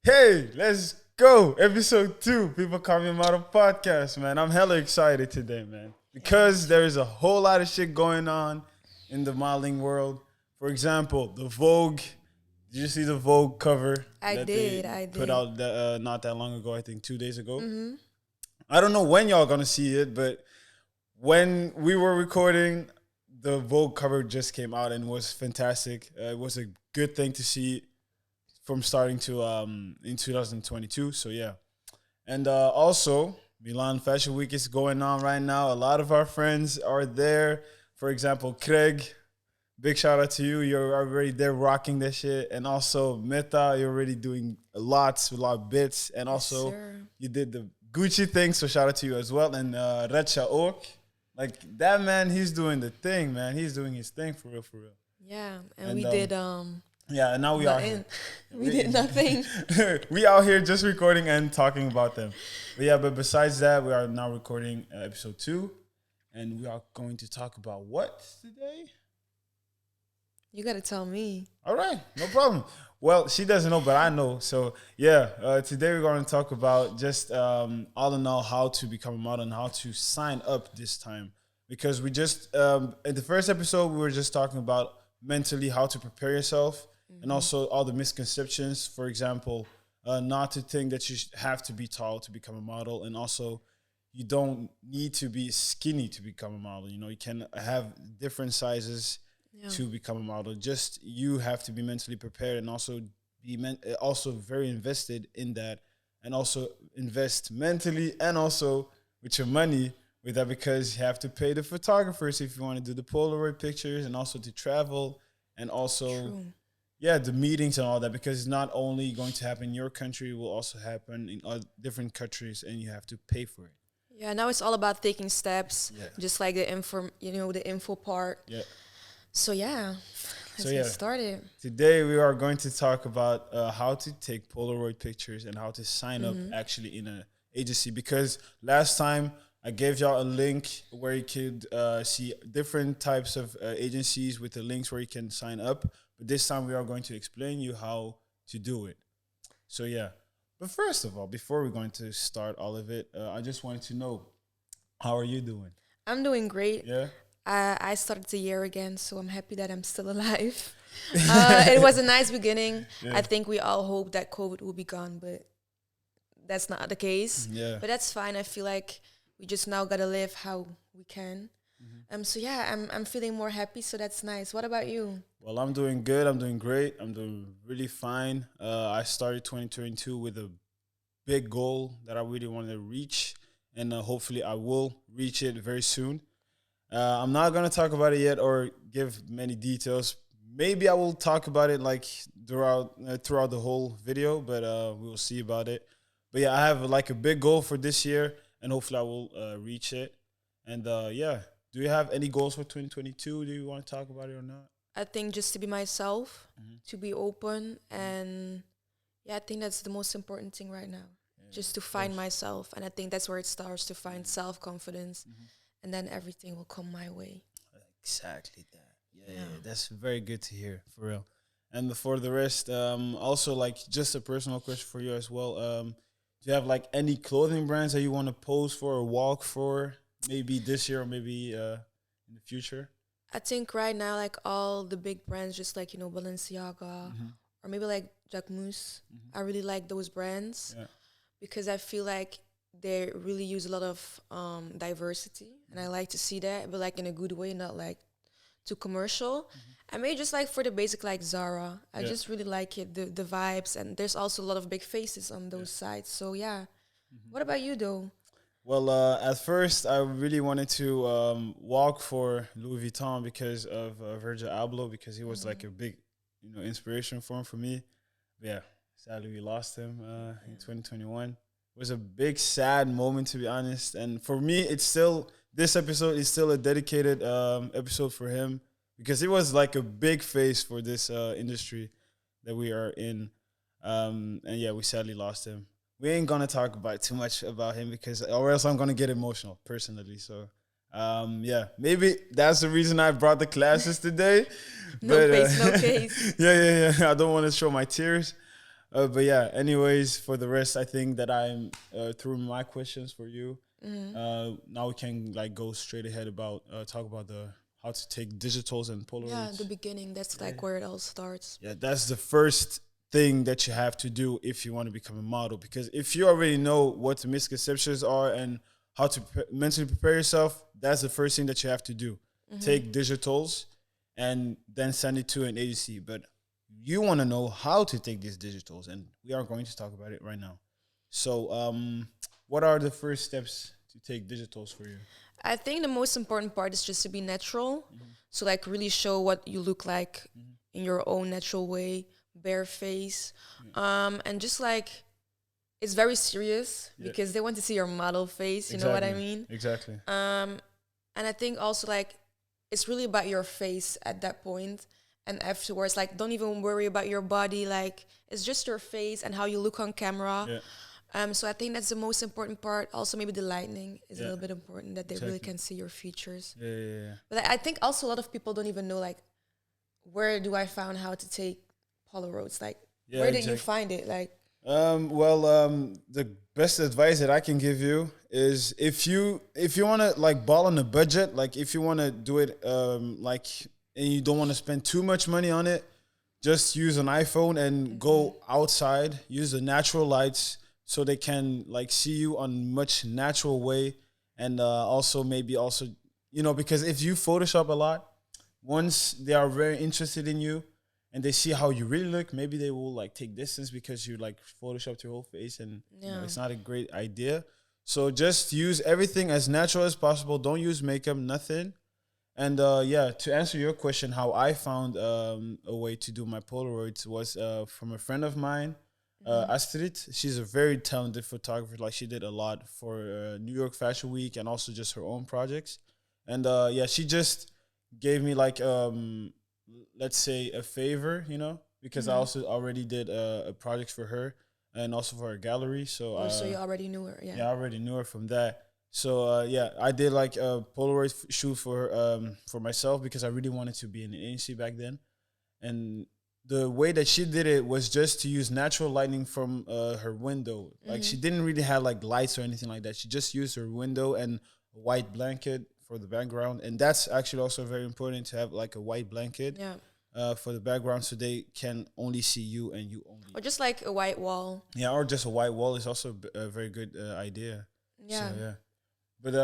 Hey, let's go. Episode 2. People call me Model Podcast, man. I'm hella excited today, man. Because there is a whole lot of shit going on in the modeling world. For example, the Vogue. Did you see the Vogue cover? I did. Put out not that long ago, I think 2 days ago. Mm-hmm. I don't know when y'all gonna see it, but when we were recording, the Vogue cover just came out and was fantastic. It was a good thing to see from starting to in 2022. So yeah, and also Milan Fashion Week is going on right now. A lot of our friends are there. For example, Craig, big shout out to you. You're already there rocking that shit. And also Meta, you're already doing a lot of bits. And also you did the Gucci thing, so shout out to you as well. And Recha ook. Like that man, he's doing the thing, man. He's doing his thing for real. Yeah, and we did yeah, and now we are. We did nothing. We out here just recording and talking about them. But yeah, but besides that, we are now recording episode 2, and we are going to talk about what today? You gotta tell me. All right, no problem. Well, she doesn't know, but I know. So yeah, today we're going to talk about just all in all how to become a model and how to sign up this time. Because we just in the first episode we were just talking about mentally how to prepare yourself. Mm-hmm. And also all the misconceptions, for example, not to think that you have to be tall to become a model. And also you don't need to be skinny to become a model. You know, you can have different sizes to become a model. Just you have to be mentally prepared and also be also very invested in that, and also invest mentally and also with your money with that, because you have to pay the photographers if you want to do the Polaroid pictures, and also to travel, and also the meetings and all that, because it's not only going to happen in your country, it will also happen in different countries, and you have to pay for it. Yeah, now it's all about taking steps, just like the info part. Yeah. So yeah, let's get started. Today we are going to talk about how to take Polaroid pictures and how to sign up actually in an agency, because last time I gave y'all a link where you could see different types of agencies with the links where you can sign up. But this time we are going to explain you how to do it. So yeah, but first of all, before we're going to start all of it, I just wanted to know, how are you doing? I'm doing great. Yeah. I started the year again, so I'm happy that I'm still alive. It was a nice beginning. Yeah. I think we all hoped that COVID would be gone, but that's not the case. Yeah. But that's fine. I feel like we just now gotta live how we can. Mm-hmm. So yeah, I'm feeling more happy, so that's nice. What about you? Well, I'm doing good. I'm doing great. I'm doing really fine. I started 2022 with a big goal that I really wanted to reach, and hopefully I will reach it very soon. I'm not going to talk about it yet or give many details. Maybe I will talk about it like throughout the whole video, but we will see about it. But yeah, I have like a big goal for this year, and hopefully I will reach it. And do you have any goals for 2022? Do you want to talk about it or not? I think just to be myself, to be open, and I think that's the most important thing right now. Yeah, just to find myself, and I think that's where it starts, to find self-confidence. And then everything will come my way. Exactly that. Yeah, that's very good to hear, for real. And for the rest, also like just a personal question for you as well. Do you have like any clothing brands that you want to pose for or walk for, maybe this year or maybe in the future? I think right now, like all the big brands, just like, Balenciaga or maybe like Jacquemus. I really like those brands because I feel like they really use a lot of diversity, and I like to see that, but like in a good way, not like too commercial. I mean, just like for the basic, like Zara, I just really like it, the vibes, and there's also a lot of big faces on those sites. So yeah, what about you though? Well, at first I really wanted to walk for Louis Vuitton because of Virgil Abloh, because he was like a big, inspiration for me. But yeah, sadly we lost him in 2021. It was a big sad moment, to be honest, and for me this episode is still a dedicated episode for him, because he was like a big face for this industry that we are in, and yeah, we sadly lost him. We ain't gonna talk about too much about him, because or else I'm gonna get emotional personally. So maybe that's the reason I brought the glasses today. No face, no case. Yeah. I don't want to show my tears. But yeah, anyways, for the rest, I think that I'm through my questions for you. Now we can like go straight ahead about talk about the how to take digitals and Yeah, the Polaroids. beginning. That's like where it all starts. Yeah, that's the first thing that you have to do if you want to become a model. Because if you already know what the misconceptions are and how to mentally prepare yourself, that's the first thing that you have to do. Take digitals and then send it to an agency. But you want to know how to take these digitals, and we are going to talk about it right now. So, what are the first steps to take digitals for you? I think the most important part is just to be natural. So like really show what you look like in your own natural way, bare face. And just like it's very serious because they want to see your model face, you know what I mean? Exactly. And I think also like it's really about your face at that point. And afterwards, like don't even worry about your body, like it's just your face and how you look on camera. Yeah. So I think that's the most important part. Also, maybe the lighting is a Yeah. little bit important that they really can see your features. Yeah. But I think also a lot of people don't even know like where do I find how to take Polaroids? Like Yeah, where did you exactly. find it? Like The best advice that I can give you is if you want to like ball on a budget, like if you want to do it like and you don't want to spend too much money on it, just use an iPhone and go outside, use the natural lights so they can like see you on much natural way, and also maybe also because if you Photoshop a lot, once they are very interested in you and they see how you really look, maybe they will like take distance because you like photoshopped your whole face, and it's not a great idea. So just use everything as natural as possible. Don't use makeup, nothing. And yeah, to answer your question, how I found a way to do my Polaroids was from a friend of mine, Astrid. She's a very talented photographer. Like she did a lot for New York Fashion Week and also just her own projects. And yeah, she just gave me like let's say a favor, because I also already did a project for her and also for her gallery. So so you already knew her, yeah, I already knew her from that. So yeah, I did like a Polaroid shoot for myself because I really wanted to be in an agency back then. And the way that she did it was just to use natural lighting from her window. Like she didn't really have like lights or anything like that. She just used her window and a white blanket for the background. And that's actually also very important to have like a white blanket Yeah. for the background so they can only see you and you only. Or just like a white wall. Yeah, or just a white wall is also a very good idea. Yeah. So yeah. But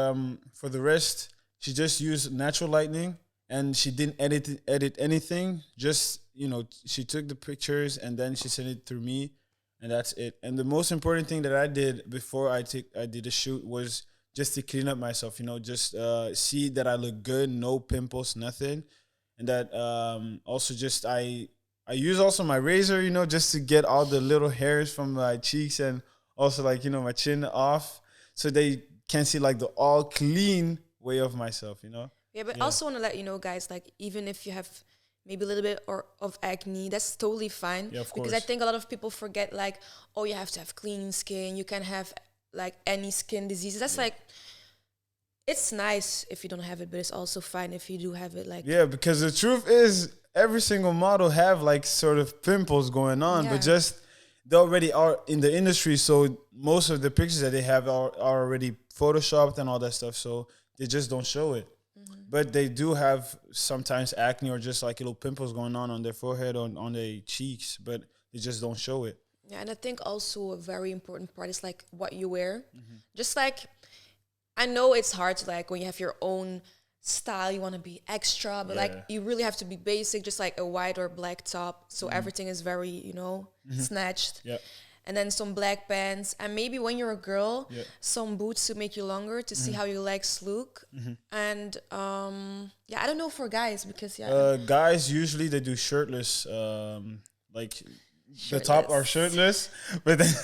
for the rest, she just used natural lighting and she didn't edit anything. Just she took the pictures and then she sent it through me, and that's it. And the most important thing that I did before I did a shoot was just to clean up myself. Just see that I look good, no pimples, nothing, and that also just I use also my razor, just to get all the little hairs from my cheeks and also like my chin off, so they can see like the all clean way of myself. Yeah, but Yeah. also want to let you know, guys, like even if you have maybe a little bit of acne, that's totally fine. Yeah, of Because I course. think a lot of people forget, like, oh, you have to have clean skin. You can't have like any skin diseases. That's like, it's nice if you don't have it, but it's also fine if you do have it. Like, Yeah, because the truth is every single model have like sort of pimples going on, Yeah. but just they already are in the industry, so most of the pictures that they have are already photoshopped and all that stuff, so they just don't show it. But they do have sometimes acne or just like little pimples going on their forehead, on their cheeks, but they just don't show it. yeah, and I think also a very important part is like what you wear. Just like, I know it's hard to like when you have your own style, you want to be extra, but like Yeah. you really have to be basic, just like a white or black top. So everything is very, snatched. Yeah. And then some black pants. And maybe when you're a girl, Yeah. some boots to make you longer to see how your legs look. And yeah, I don't know for guys because Guys usually they do shirtless, like the top are shirtless, but then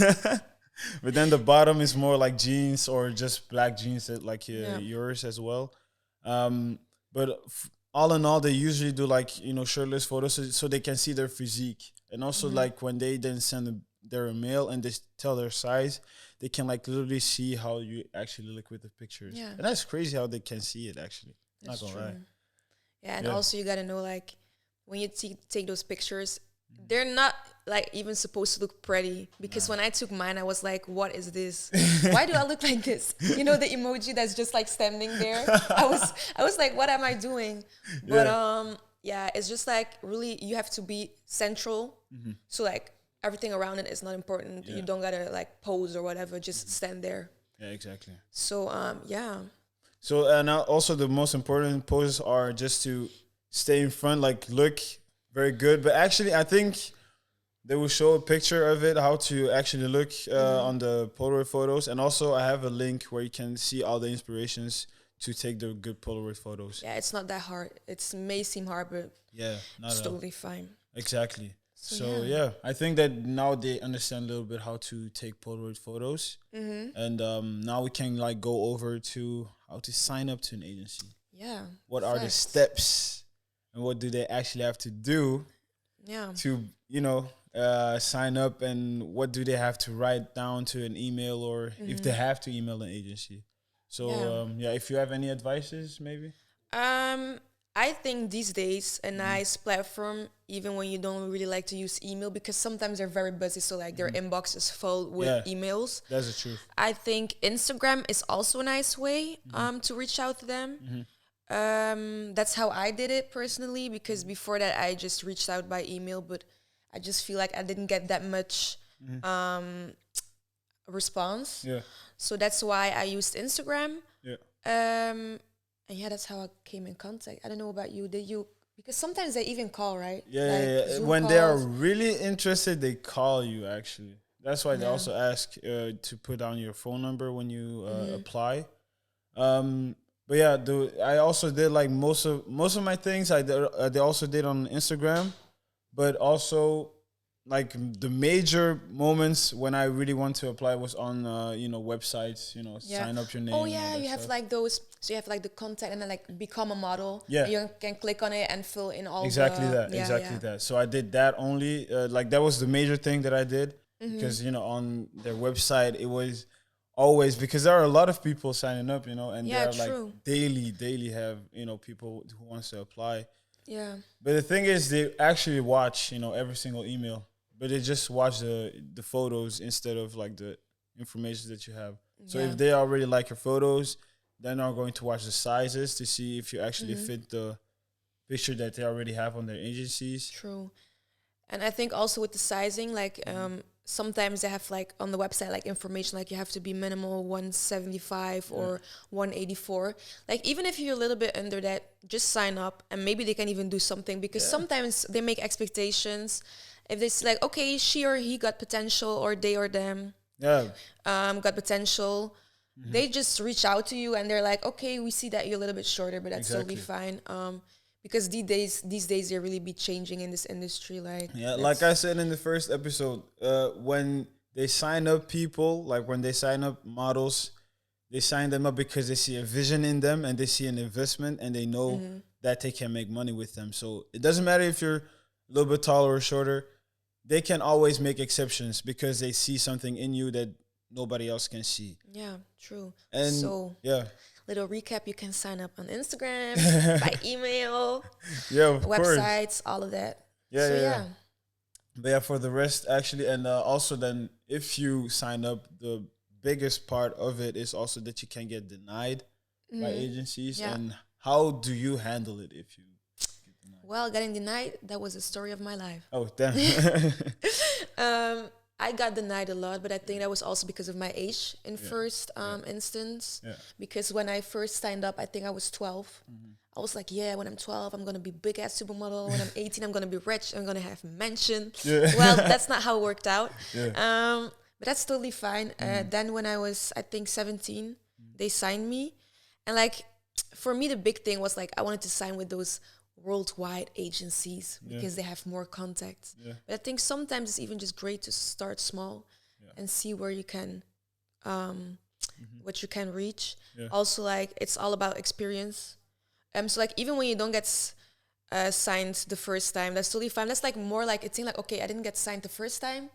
but then the bottom is more like jeans or just black jeans that like yours as well. But all in all, they usually do like shirtless photos so they can see their physique, and also like when they then send their mail and they tell their size, they can like literally see how you actually look with the pictures. Yeah. And that's crazy how they can see it actually. That's Not gonna true. lie. Yeah, and Yeah. also you gotta know like when you take those pictures, they're not like even supposed to look pretty, because when I took mine, I was like, what is this? Why do I look like this? You know, the emoji that's just like standing there. I was like, what am I doing? But yeah, it's just like really you have to be central. So like everything around it is not important. You don't gotta like pose or whatever, just stand there. Yeah, exactly. So yeah. So now also the most important poses are just to stay in front, like look very good. But actually, I think they will show a picture of it, how to actually look on the Polaroid photos. And also I have a link where you can see all the inspirations to take the good Polaroid photos. Yeah, it's not that hard. It may seem hard, but it's totally fine. Exactly. So yeah, I think that now they understand a little bit how to take Polaroid photos. And now we can like go over to how to sign up to an agency. Yeah. What are the steps and what do they actually have to do to, you know, sign up, and what do they have to write down to an email, or if they have to email an agency. So if you have any advices, maybe. I think these days a nice platform, even when you don't really like to use email, because sometimes they're very busy, so like their inbox is full with emails. That's the truth. I think Instagram is also a nice way to reach out to them. That's how I did it personally, because before that I just reached out by email, but I just feel like I didn't get that much response. Yeah. So that's why I used Instagram. Yeah. And yeah, that's how I came in contact. I don't know about you. Did you? Because sometimes they even call, right? Yeah, like when they are really interested, they call you, actually. That's why they also ask to put down your phone number when you apply. But yeah, I also did like most of my things. They also did on Instagram, but also like the major moments when I really want to apply was on websites. Sign up your name. Oh yeah, you have like those. So you have like the contact and then like become a model. Yeah, you can click on it and fill in all exactly that. So I did that only. Like that was the major thing that I did, because on their website it was always, because there are a lot of people signing up, and they are like daily have people who wants to apply. Yeah. But the thing is, they actually watch every single email, but they just watch the photos instead of like the information that you have. So if they already like your photos, they're not going to watch the sizes to see if you actually fit the picture that they already have on their agencies. True. And I think also with the sizing, like sometimes they have like on the website like information like you have to be minimal 175 or 184. Like even if you're a little bit under that, just sign up and maybe they can even do something, because sometimes they make expectations. If they say like, okay, she or he got potential, or they or them got potential, they just reach out to you and they're like, okay, we see that you're a little bit shorter, but that's totally fine. Because these days they really be changing in this industry. Like I said in the first episode, when they sign up people, like when they sign up models, they sign them up because they see a vision in them and they see an investment and they know that they can make money with them. So it doesn't matter if you're a little bit taller or shorter. They can always make exceptions because they see something in you that nobody else can see. Yeah, true. And so little recap, you can sign up on Instagram, by email, websites, all of that. But for the rest, actually, and also then if you sign up, the biggest part of it is also that you can get denied by agencies. And how do you handle it if you get denied? Well, getting denied, that was the story of my life. Oh, damn. I got denied a lot, but I think that was also because of my age in first instance. Yeah. Because when I first signed up, I think I was 12. I was like, when I'm 12, I'm going to be big ass supermodel. When I'm 18, I'm going to be rich. I'm going to have mansion. Yeah. Well, that's not how it worked out. Yeah. But that's totally fine. Then when I was, I think 17, they signed me. And like, for me, the big thing was like, I wanted to sign with those worldwide agencies because they have more contacts. But I think sometimes it's even just great to start small and see where you can what you can reach. Also, like, it's all about experience. So like even when you don't get signed the first time, that's totally fine. That's like more like it's like, okay, I didn't get signed the first time.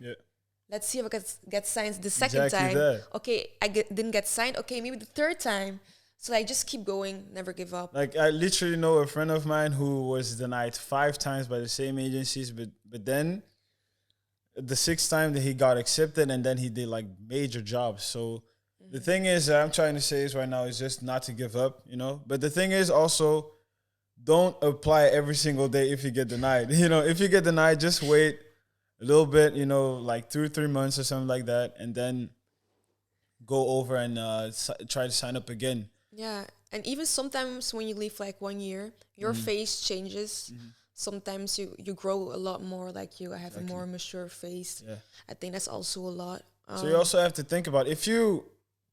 Let's see if I get signed the second time. Okay, didn't get signed. Okay, maybe the third time. So like just keep going, never give up. Like I literally know a friend of mine who was denied 5 times by the same agencies, but then the 6th time that he got accepted, and then he did like major jobs. So the thing is, I'm trying to say is right now is just not to give up, you know. But the thing is also, don't apply every single day if you get denied. You know, if you get denied, just wait a little bit, you know, like 2 or 3 months or something like that, and then go over and try to sign up again. Yeah, and even sometimes when you leave like 1 year, your face changes. Sometimes you grow a lot more, like you have a more mature face. Yeah. I think that's also a lot. So you also have to think about, if you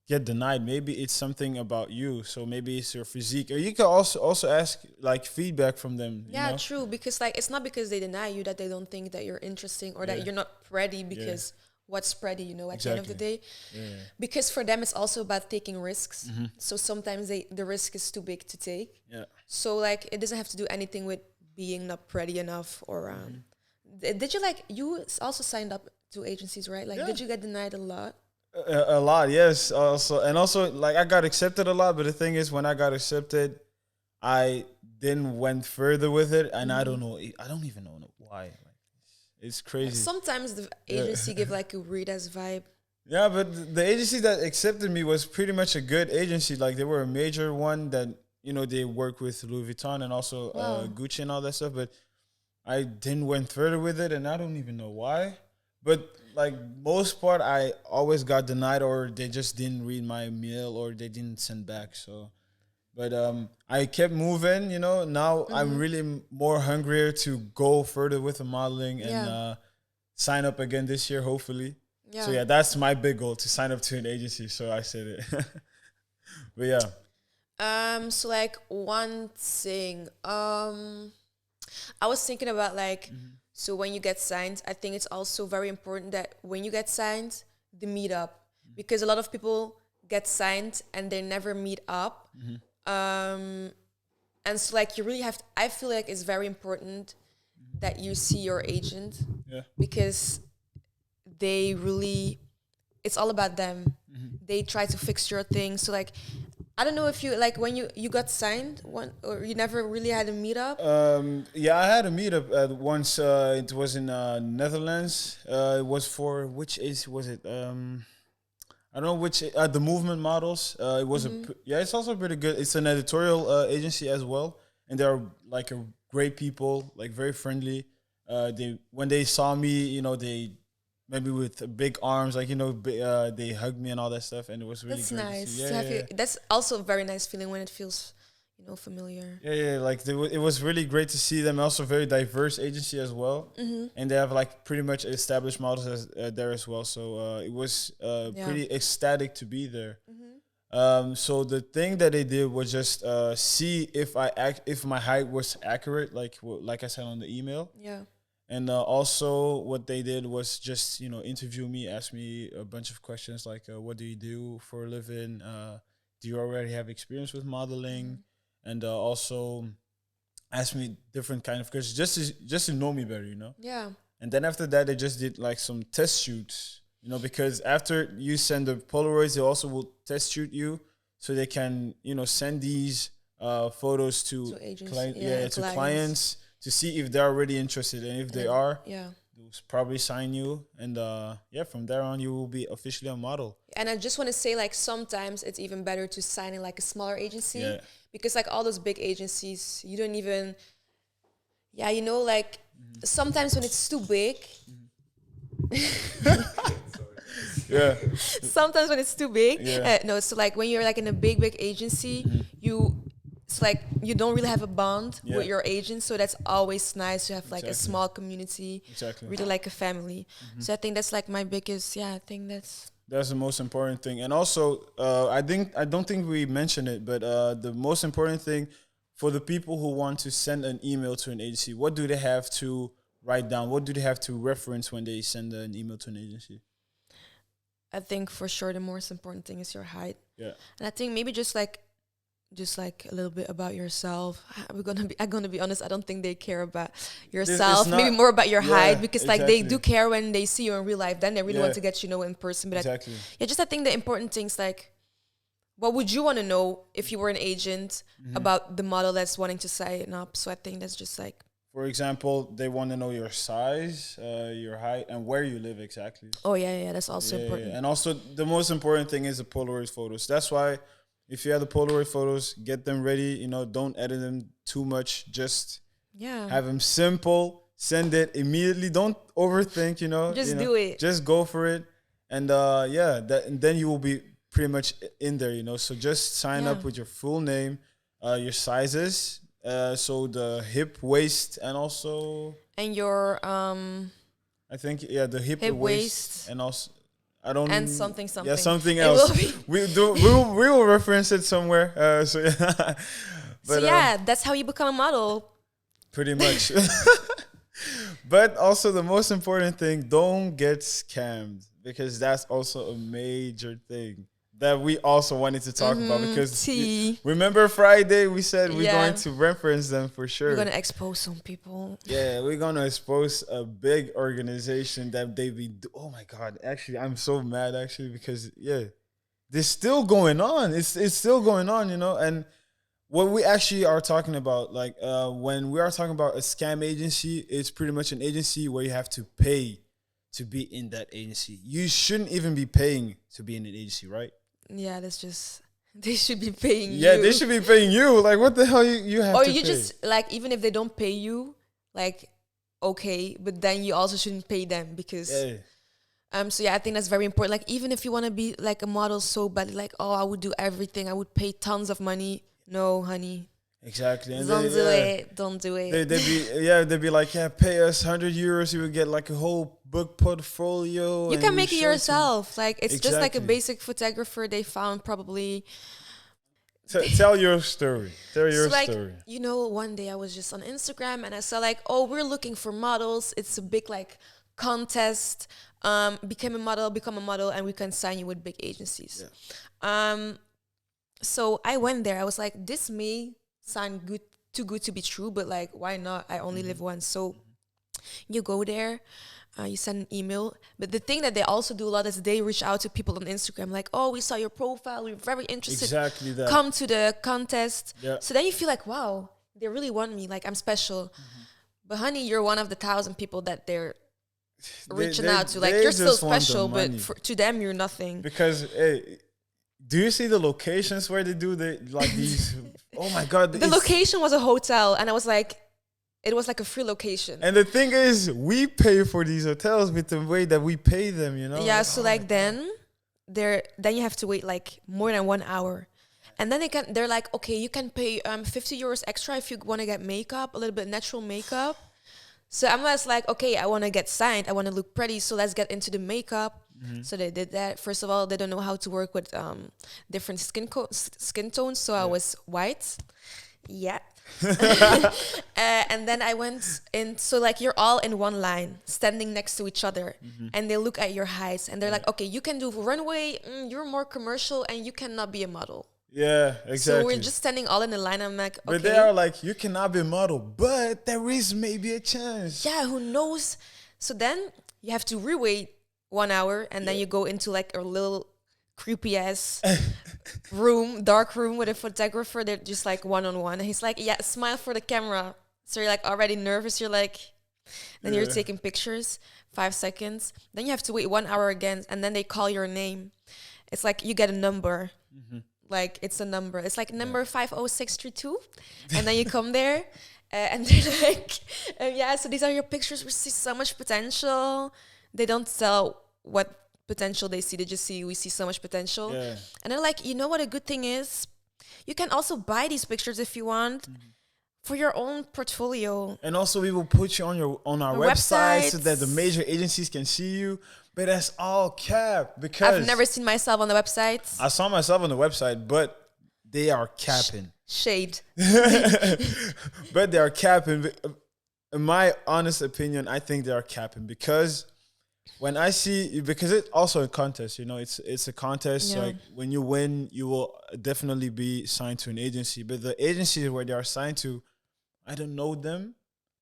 get denied, maybe it's something about you. So maybe it's your physique, or you can also ask like feedback from them. Yeah, you know? true. Because like it's not because they deny you that they don't think that you're interesting or that you're not pretty. Because what's pretty, you know, at the end of the day. Yeah. Because for them it's also about taking risks. So sometimes the risk is too big to take. Yeah. So like it doesn't have to do anything with being not pretty enough or did you like, you also signed up to agencies, right? Like did you get denied a lot? A lot, yes. Also like I got accepted a lot, but the thing is, when I got accepted, I then went further with it, and I don't even know why. Like, it's crazy. Sometimes the agency give like a weird ass vibe. Yeah, but the agency that accepted me was pretty much a good agency. Like they were a major one that, you know, they work with Louis Vuitton and also Gucci and all that stuff. But I then went further with it, and I don't even know why. But like most part, I always got denied, or they just didn't read my mail, or they didn't send back. So, but I kept moving. You know, now I'm really more hungrier to go further with the modeling and sign up again this year, hopefully. Yeah. So yeah, that's my big goal, to sign up to an agency. So I said it. But yeah. So like one thing, I was thinking about like, so when you get signed, I think it's also very important that when you get signed, the meet up, because a lot of people get signed and they never meet up. And so like you really have to, I feel like it's very important that you see your agent, because they really, it's all about them. They try to fix your thing. So like, I don't know if you like when you got signed one, or you never really had a meetup. Yeah, I had a meetup at once. It was in Netherlands. It was for which agency was it? I don't know which. The Movement Models. It was it's also pretty good. It's an editorial agency as well, and they're like a great people, like very friendly. When they saw me, you know, they maybe with big arms, like, you know, they hugged me and all that stuff, and it was really that's great nice. to see. That's also a very nice feeling when it feels, you know, familiar. Yeah, like it was really great to see them. Also, very diverse agency as well, and they have like pretty much established models there as well. So it was pretty ecstatic to be there. So the thing that they did was just see if my height was accurate, like I said on the email. Yeah. And also what they did was just, you know, interview me, ask me a bunch of questions like, what do you do for a living? Do you already have experience with modeling? And also ask me different kind of questions just to know me better, you know? Yeah. And then after that, they just did like some test shoots, you know, because after you send the Polaroids, they also will test shoot you, so they can, you know, send these photos to clients to see if they're already interested, and if they are, they'll probably sign you, and from there on you will be officially a model. And I just want to say, like, sometimes it's even better to sign in like a smaller agency, because like all those big agencies, you don't even, you know, like sometimes when it's too big. Sometimes when it's too big, no. So like when you're like in a big agency, it's like you don't really have a bond with your agent, so that's always nice to have like a small community, really like a family. So I think that's like my biggest, I think that's the most important thing. And also, I don't think we mentioned it, but the most important thing for the people who want to send an email to an agency, what do they have to write down? What do they have to reference when they send an email to an agency? I think for sure the most important thing is your height. Yeah. And I think maybe just like a little bit about yourself. I'm gonna be honest, I don't think they care about yourself. Maybe more about your height, because like they do care when they see you in real life. Then they really want to get you know in person. But I think the important things, like what would you want to know if you were an agent about the model that's wanting to sign up? So I think that's just like, For example, they want to know your size, your height, and where you live exactly. oh yeah, that's also important. And also, the most important thing is the Polaroid photos. That's why, if you have the Polaroid photos, get them ready. You know, don't edit them too much. Just have them simple. Send it immediately. Don't overthink. You know, Just do it. Just go for it, and and then you will be pretty much in there. You know, so just sign up with your full name, your sizes. So the hip, waist, and also your I think the hip waist, and also I don't and something yeah, something else. We will reference it somewhere. But, so yeah, that's how you become a model. Pretty much. But also the most important thing, don't get scammed, because that's also a major thing that we also wanted to talk about, because remember Friday we said we're going to reference them for sure. We're going to expose some people. Yeah, we're going to expose a big organization that they be oh my God, actually I'm so mad actually, because this still going on. It's still going on, you know. And what we actually are talking about, like when we are talking about a scam agency, it's pretty much an agency where you have to pay to be in that agency. You shouldn't even be paying to be in an agency, right? Yeah, that's just, they should be paying you. Yeah, they should be paying you. Like, what the hell you have to pay? Or you just, like, even if they don't pay you, like, okay, but then you also shouldn't pay them, because... So yeah, I think that's very important. Like, even if you want to be like a model so badly, like, oh, I would do everything, I would pay tons of money. No, honey. Exactly. And don't do it. Don't do it. They'd be like, yeah, pay us €100, you would get like a whole book portfolio. You can make it yourself. Like, it's just like a basic photographer they found probably. Tell your story. Tell your story. You know, one day I was just on Instagram and I saw like, oh, we're looking for models. It's a big like contest. Become a model, and we can sign you with big agencies. Yeah. So I went there. I was like, this may sound too good to be true, but like, why not? I only live once. So you go there, you send an email. But the thing that they also do a lot is they reach out to people on Instagram, like, oh, we saw your profile, we're very interested. Exactly that. Come to the contest. Yeah. So then you feel like, wow, they really want me. Like, I'm special. But honey, you're one of the 1,000 people that they're reaching out to. Like, you're still special, but to them, you're nothing. Because, hey, do you see the locations where they do these? Oh my God! The location was a hotel, and I was like, it was like a free location. And the thing is, we pay for these hotels with the way that we pay them, you know. Yeah, so like then you have to wait like more than 1 hour, and then they're like, okay, you can pay €50 extra if you want to get makeup, a little bit natural makeup. So I'm just like, okay, I want to get signed, I want to look pretty, so let's get into the makeup. So they did that. First of all, they don't know how to work with different skin tones, so I was white. Yeah. And then I went in, so like you're all in one line, standing next to each other, and they look at your heights, and they're like, okay, you can do runway, you're more commercial, and you cannot be a model. Yeah, exactly. So we're just standing all in a line. I'm like, okay. But they are like, you cannot be a model, but there is maybe a chance. Yeah, who knows? So then you have to rewait 1 hour, and then you go into like a little creepy ass dark room with a photographer. They're just like one-on-one. And he's like, yeah, smile for the camera. So you're like already nervous. You're like, then you're taking pictures, 5 seconds. Then you have to wait 1 hour again, and then they call your name. It's like you get a number. Like, it's a number. It's like number 50632. And then you come there, and they're like, so these are your pictures. We see so much potential. They don't tell what potential they see. They just see, we see so much potential. Yeah. And they're like, you know what a good thing is? You can also buy these pictures if you want for your own portfolio. And also we will put you on our website so that the major agencies can see you. But that's all cap, because I've never seen myself on the website. I saw myself on the website, but they are capping. Shade. But they are capping. In my honest opinion, I think they are capping, because when I see, because it's also a contest, you know, it's a contest. Yeah. So like when you win, you will definitely be signed to an agency. But the agencies where they are signed to, I don't know them,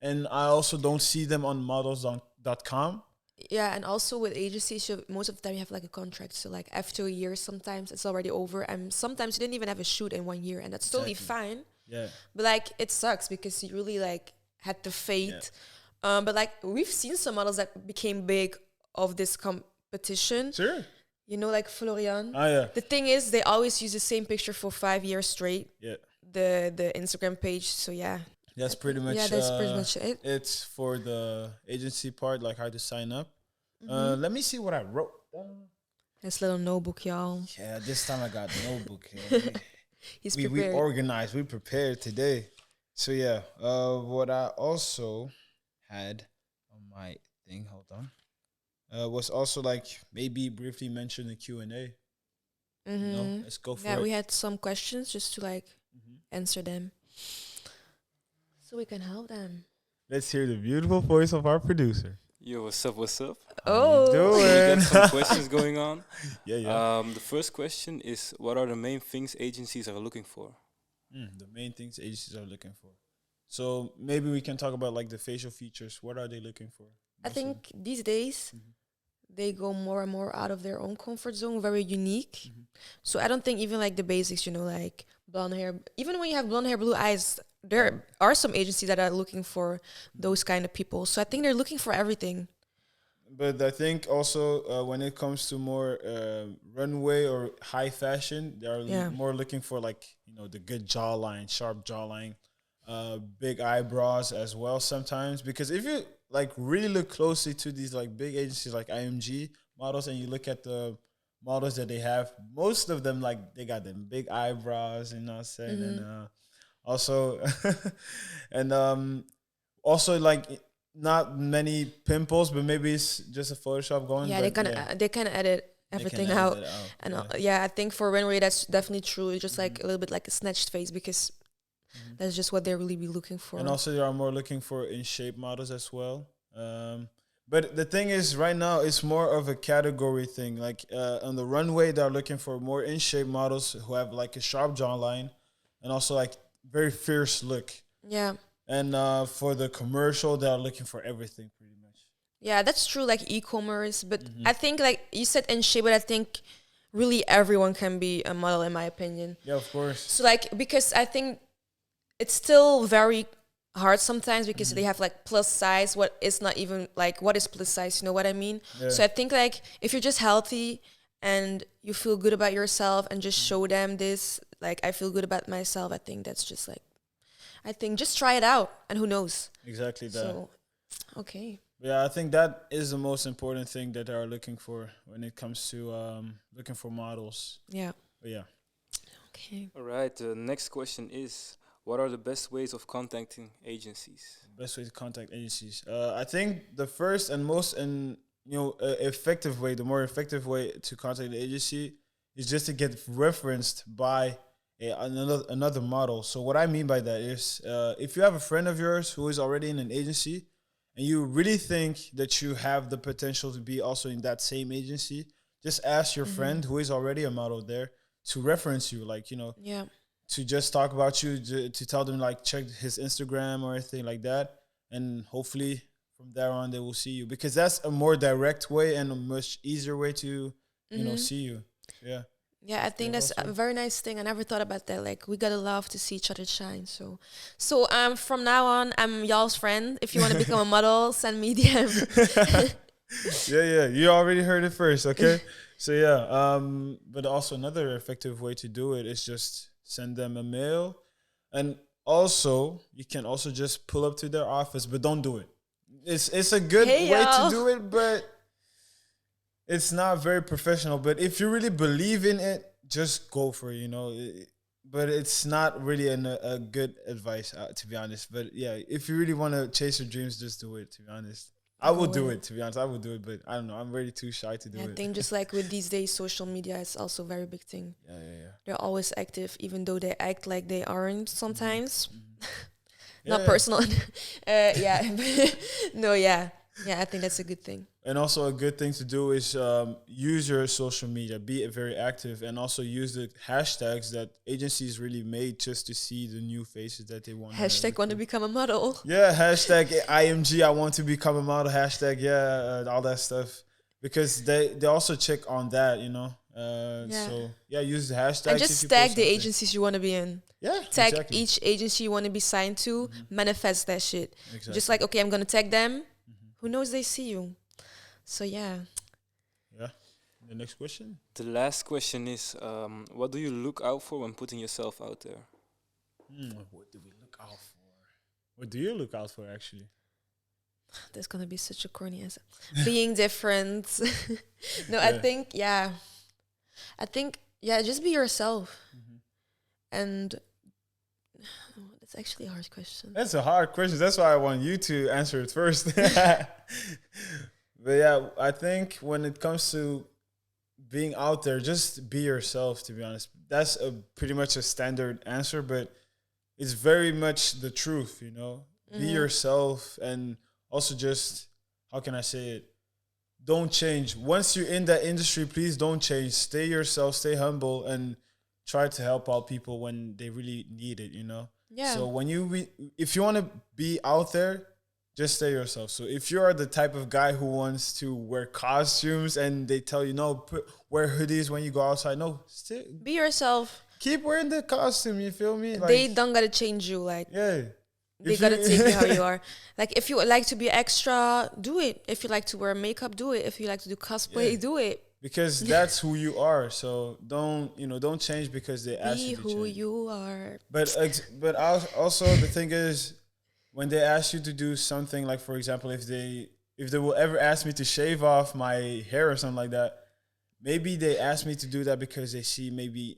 and I also don't see them on models.com. Yeah, and also with agencies, most of the time you have like a contract. So like after a year, sometimes it's already over, and sometimes you didn't even have a shoot in 1 year, and that's totally fine. Yeah. But like it sucks because you really like had to fate. But like we've seen some models that became big of this competition. Sure. You know, like Florian. Oh yeah. The thing is, they always use the same picture for 5 years straight. Yeah. The Instagram page. So yeah. That's pretty much. Yeah, that's pretty much it. It's for the agency part, like how to sign up. Let me see what I wrote. This little notebook, y'all. Yeah, this time I got a notebook. Yeah. He's we prepared. organized. We prepared today. So yeah, what I also had on my thing. Hold on. Was also like maybe briefly mention the Q&A. No, let's go for it. Yeah, we had some questions just to like answer them, so we can help them. Let's hear the beautiful voice of our producer. Yo, what's up? What's up? Oh, We got some questions going on. Yeah. The first question is, what are the main things agencies are looking for? The main things agencies are looking for. So maybe we can talk about like the facial features. What are they looking for? I think these days they go more and more out of their own comfort zone, very unique. So I don't think even like the basics, you know, like blonde hair. Even when you have blonde hair, blue eyes, there are some agencies that are looking for those kind of people. So I think they're looking for everything. But I think also when it comes to more runway or high fashion, they are more looking for like, you know, the good jawline, sharp jawline, big eyebrows as well sometimes. Because if you like really look closely to these like big agencies like IMG models and you look at the models that they have, most of them like they got them big eyebrows, you know what I'm saying? And also also like not many pimples, but maybe it's just a Photoshop going. Yeah, they kind of edit everything out. And I think for runway that's definitely true. It's just like a little bit like a snatched face because that's just what they really be looking for. And also they are more looking for in shape models as well. But the thing is, right now it's more of a category thing. Like on the runway, they're looking for more in shape models who have like a sharp jawline and also like very fierce look. Yeah. And for the commercial, they're looking for everything pretty much. Yeah, that's true. Like e-commerce, but I think like you said in shape, but I think really everyone can be a model, in my opinion. Yeah, of course. So like because I think it's still very hard sometimes because they have like plus size. What is not even like what is plus size? You know what I mean? Yeah. So I think like if you're just healthy and you feel good about yourself and just show them this, like I feel good about myself. I think that's just like. I think just try it out, and who knows? Exactly that. So, okay. Yeah, I think that is the most important thing that they are looking for when it comes to looking for models. Yeah. But yeah. Okay. All right. The next question is, what are the best ways of contacting agencies? Best way to contact agencies. I think the first and most effective way, the more effective way to contact the agency is just to get referenced by another model. So what I mean by that is if you have a friend of yours who is already in an agency and you really think that you have the potential to be also in that same agency, just ask your friend who is already a model there to reference you, like, you know, to just talk about you, to tell them like check his Instagram or anything like that, and hopefully from there on they will see you, because that's a more direct way and a much easier way to you know see you. Yeah, I think that's a very nice thing. I never thought about that. Like, we gotta love to see each other shine. So from now on, I'm y'all's friend. If you want to become a model, send me DM. Yeah, you already heard it first, okay? So but also another effective way to do it is just send them a mail, and also you can also just pull up to their office, but don't do it. It's a good way to do it, but it's not very professional. But if you really believe in it, just go for it, you know. But it's not really a good advice, to be honest. But yeah, if you really want to chase your dreams, just do it, to be honest. I would do it, to be honest. I would do it, but I don't know. I'm really too shy to do it. I think just like with these days, social media is also a very big thing. Yeah. They're always active, even though they act like they aren't sometimes. Not personal. Yeah. I think that's a good thing. And also a good thing to do is use your social media, be very active, and also use the hashtags that agencies really made just to see the new faces that they want. Hashtag want to become a model. Yeah, hashtag IMG, I want to become a model. Hashtag, all that stuff. Because they also check on that, you know. So, use the hashtags. And just tag the agencies you want to be in. Yeah, tag exactly. each agency you want to be signed to, manifest that shit. Exactly. Just like, okay, I'm going to tag them. Who knows they see you? So, Yeah. The next question? The last question is, what do you look out for when putting yourself out there? What do we look out for? What do you look out for, actually? That's going to be such a corny answer. Being different. I think, just be yourself. And that's actually a hard question. That's a hard question. That's why I want you to answer it first. But yeah, I think when it comes to being out there, just be yourself, to be honest. That's pretty much a standard answer, but it's very much the truth, you know? Be yourself, and also just, how can I say it? Don't change. Once you're in that industry, please don't change. Stay yourself, stay humble, and try to help out people when they really need it, you know? Yeah. So when if you want to be out there, just stay yourself. So if you're the type of guy who wants to wear costumes and they tell you, no, wear hoodies when you go outside, no, be yourself. Keep wearing the costume, you feel me? Like, they don't got to change you. Like, yeah. They got to take you how you are. Like, if you like to be extra, do it. If you like to wear makeup, do it. If you like to do cosplay, do it. Because that's who you are. So don't change because they ask you to change. Be who you are. But also the thing is, when they ask you to do something, like for example, if they will ever ask me to shave off my hair or something like that, maybe they ask me to do that because they see maybe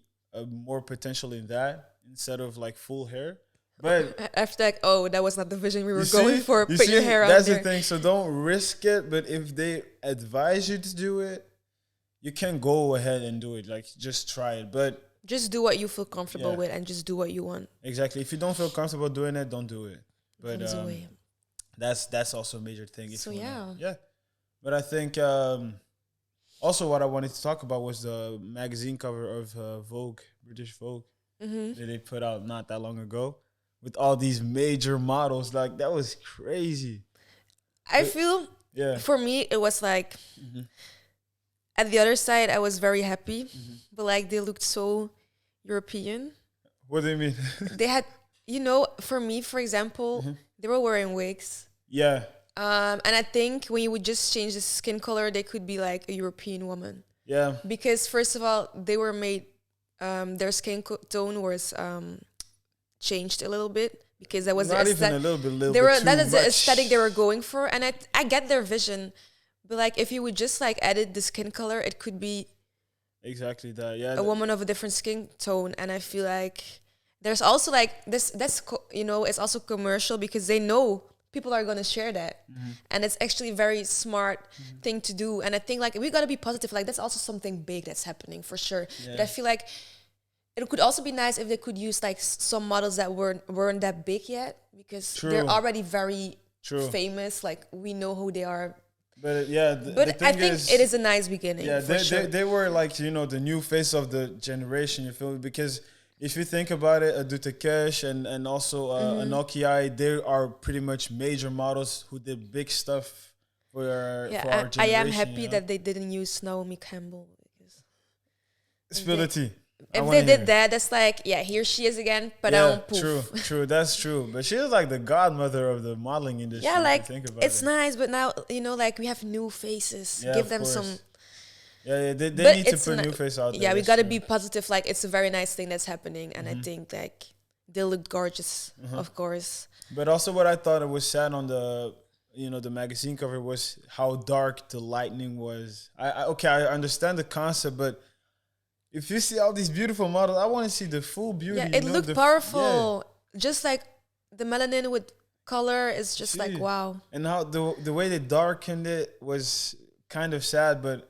more potential in that instead of like full hair. But after like, oh, that was not the vision we were going for. Put your hair out there. That's there. the thing. So don't risk it. But if they advise you to do it, you can go ahead and do it. Like, just try it. But just do what you feel comfortable with, and just do what you want. Exactly. If you don't feel comfortable doing it, don't do it. But that's also a major thing. So yeah. But I think also what I wanted to talk about was the magazine cover of Vogue, British Vogue, that they put out not that long ago, with all these major models. Like, that was crazy. I feel for me it was like at the other side I was very happy, but like they looked so European. What do you mean? They had, for me, for example, they were wearing wigs. Yeah. And I think when you would just change the skin color, they could be like a European woman. Yeah. Because first of all, they were made, their skin tone was changed a little bit, because that was not even a little bit. That is the aesthetic they were going for, and I get their vision, but like if you would just like edit the skin color, it could be exactly that. Yeah. A woman of a different skin tone, and I feel like there's also like this. It's also commercial because they know people are gonna share that, and it's actually a very smart thing to do. And I think like we gotta be positive. Like that's also something big that's happening for sure. Yeah. But I feel like it could also be nice if they could use like some models that weren't that big yet, because they're already very famous. Like we know who they are. But I think it is a nice beginning. Yeah, for sure. they were like the new face of the generation. You feel me? Because if you think about it, Adutekesh and also Anoki, they are pretty much major models who did big stuff for our generation. I am happy that they didn't use Naomi Campbell. Spill the tea. If they did that, that's like, here she is again, but I don't poof. True, that's true. But she is like the godmother of the modeling industry. Yeah, like, think about it's nice, but now, like, we have new faces. Yeah, give them some... Yeah, they need to put new face out there. Yeah, we got to be positive. Like, it's a very nice thing that's happening, and I think, like, they look gorgeous, of course. But also what I thought it was sad on the... the magazine cover was how dark the lightning was. I understand the concept, but if you see all these beautiful models, I want to see the full beauty. Yeah, it looked powerful. Just like the melanin with color is just like, wow. And how the way they darkened it was kind of sad, but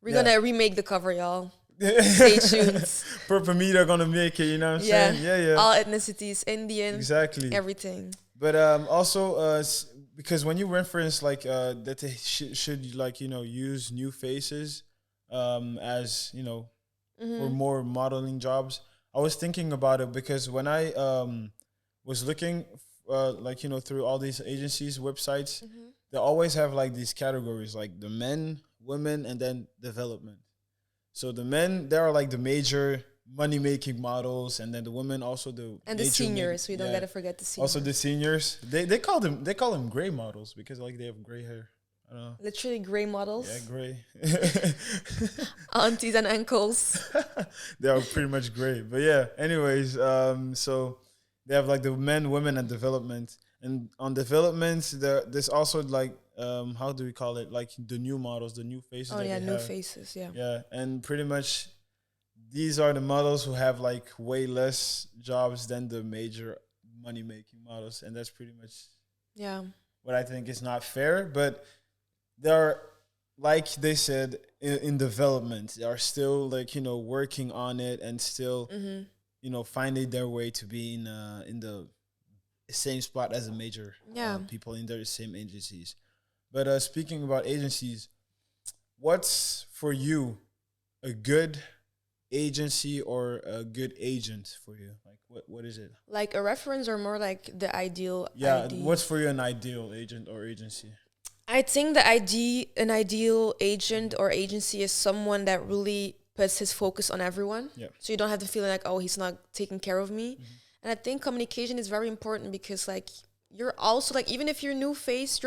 we're gonna remake the cover, y'all. Stay tuned. Purple Meat are gonna make it, you know what I'm saying? Yeah. All ethnicities, Indian. Exactly. Everything. But also because when you reference like that they should like use new faces as for more modeling jobs, I was thinking about it because when I was looking like through all these agencies websites, they always have like these categories like the men, women, and then development. So the men, they are like the major money making models, and then the women also the seniors. We don't gotta forget the seniors. Also the seniors. They call them gray models because like they have gray hair. I don't know. Literally gray models. Yeah, gray. Aunties and uncles. They are pretty much gray. But yeah, anyways, so they have like the men, women, and development. And on development, there's also like how do we call it? Like the new models, the new faces. Oh yeah, new faces. Yeah. Yeah, and pretty much these are the models who have like way less jobs than the major money making models, and that's pretty much what I think is not fair. But they're, like they said, in development. They are still like working on it and still finding their way to be in the same spot as the major people in the same agencies. But speaking about agencies, what's for you a good agency or a good agent for you? Like what is it? Like a reference or more like the ideal? Yeah, what's for you an ideal agent or agency? I think an ideal agent or agency is someone that really puts his focus on everyone. Yeah. So you don't have the feeling like, oh, he's not taking care of me. And I think communication is very important because like you're also like, even if you're new face,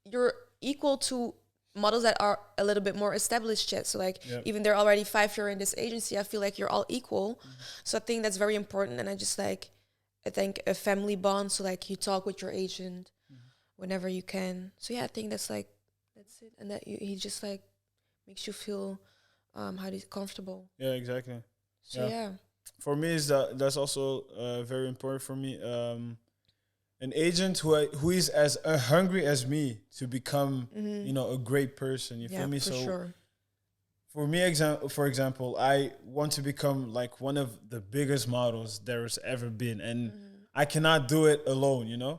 you're equal to models that are a little bit more established yet. So like even they're already 5 years in this agency, I feel like you're all equal. So I think that's very important. And I think a family bond. So like you talk with your agent whenever you can. So yeah, I think that's it. And that he just like makes you feel comfortable. Yeah, exactly. So yeah. For me, that's also very important for me. An agent who is as hungry as me to become, a great person. You feel me? For so sure. For me, for example, I want to become like one of the biggest models there has ever been, and I cannot do it alone.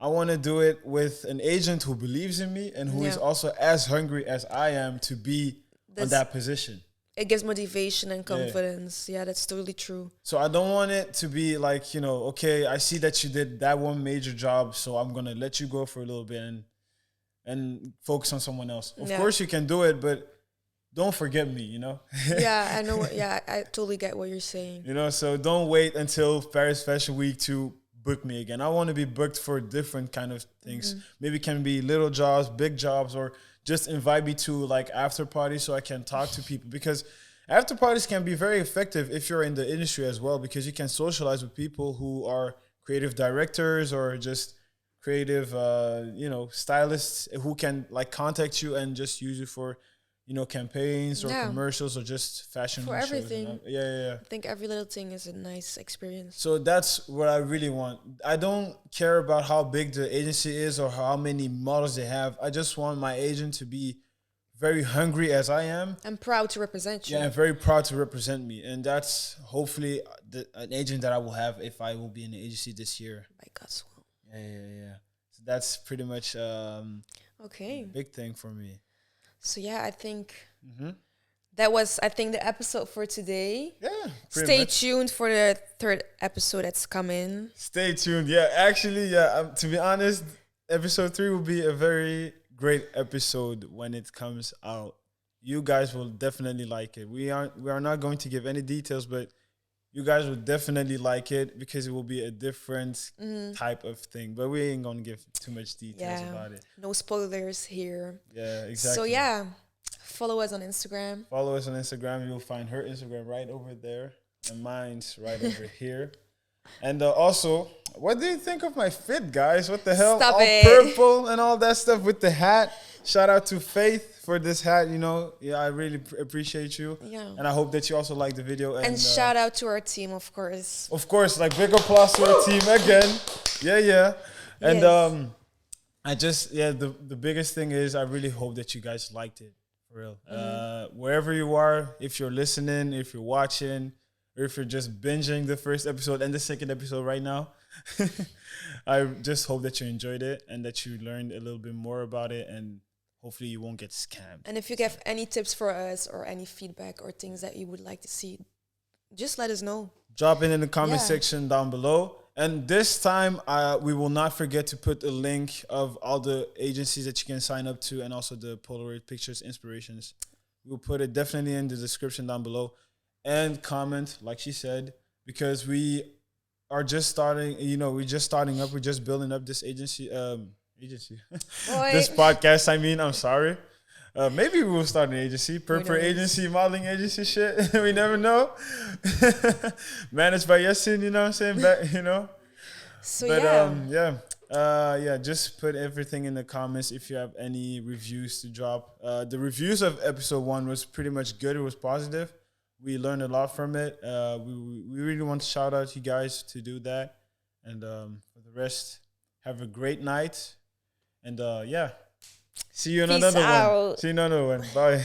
I want to do it with an agent who believes in me and who is also as hungry as I am to be on that position. It gives motivation and confidence. Yeah, that's totally true. So I don't want it to be like, okay, I see that you did that one major job, so I'm going to let you go for a little bit and focus on someone else. Of course you can do it, but don't forget me, Yeah, I know. I totally get what you're saying. So don't wait until Paris Fashion Week to book me again. I want to be booked for different kind of things. Maybe it can be little jobs, big jobs, or just invite me to like after parties so I can talk to people, because after parties can be very effective if you're in the industry as well, because you can socialize with people who are creative directors or just creative, stylists who can like contact you and just use it for, campaigns or commercials or just fashion for shows, everything. Yeah. I think every little thing is a nice experience. So that's what I really want. I don't care about how big the agency is or how many models they have. I just want my agent to be very hungry as I am. I'm proud to represent you. Yeah, I'm very proud to represent me. And that's hopefully an agent that I will have if I will be in the agency this year. By God's will. Yeah. So that's pretty much a big thing for me. So yeah, I think that was, the episode for today. Yeah. Stay tuned for the 3rd episode that's coming. Stay tuned. Yeah, actually, to be honest, episode 3 will be a very great episode when it comes out. You guys will definitely like it. We are not going to give any details, but you guys will definitely like it because it will be a different type of thing. But we ain't gonna give too much details about it. No spoilers here. Yeah, exactly. So yeah, follow us on Instagram. Follow us on Instagram. You'll find her Instagram right over there, and mine's right over here. And also, what do you think of my fit, guys? What the hell? Stop all it. Purple and all that stuff with the hat. Shout out to Faith for this hat. I really appreciate you. Yeah. And I hope that you also like the video. And shout out to our team, of course. Of course, like big applause to our team again. Yeah. And the biggest thing is I really hope that you guys liked it, for real. Wherever you are, if you're listening, if you're watching, or if you're just binging the first episode and the second episode right now, I just hope that you enjoyed it and that you learned a little bit more about it, and hopefully you won't get scammed. And if you have any tips for us or any feedback or things that you would like to see, just let us know. Drop it in the comment section down below. And this time, we will not forget to put a link of all the agencies that you can sign up to, and also the Polaroid pictures inspirations. We'll put it definitely in the description down below. And comment, like she said, because we are just starting, we're just starting up. We're just building up this agency. This podcast, I'm sorry. Maybe we will start an agency, per agency, modeling agency shit. We never know. Managed by Yasin, you know what I'm saying? So just put everything in the comments if you have any reviews to drop. The reviews of episode 1 was pretty much good. It was positive. We learned a lot from it. We really want to shout out you guys to do that. And for the rest, have a great night. And see you in another one. See you in another one. Bye.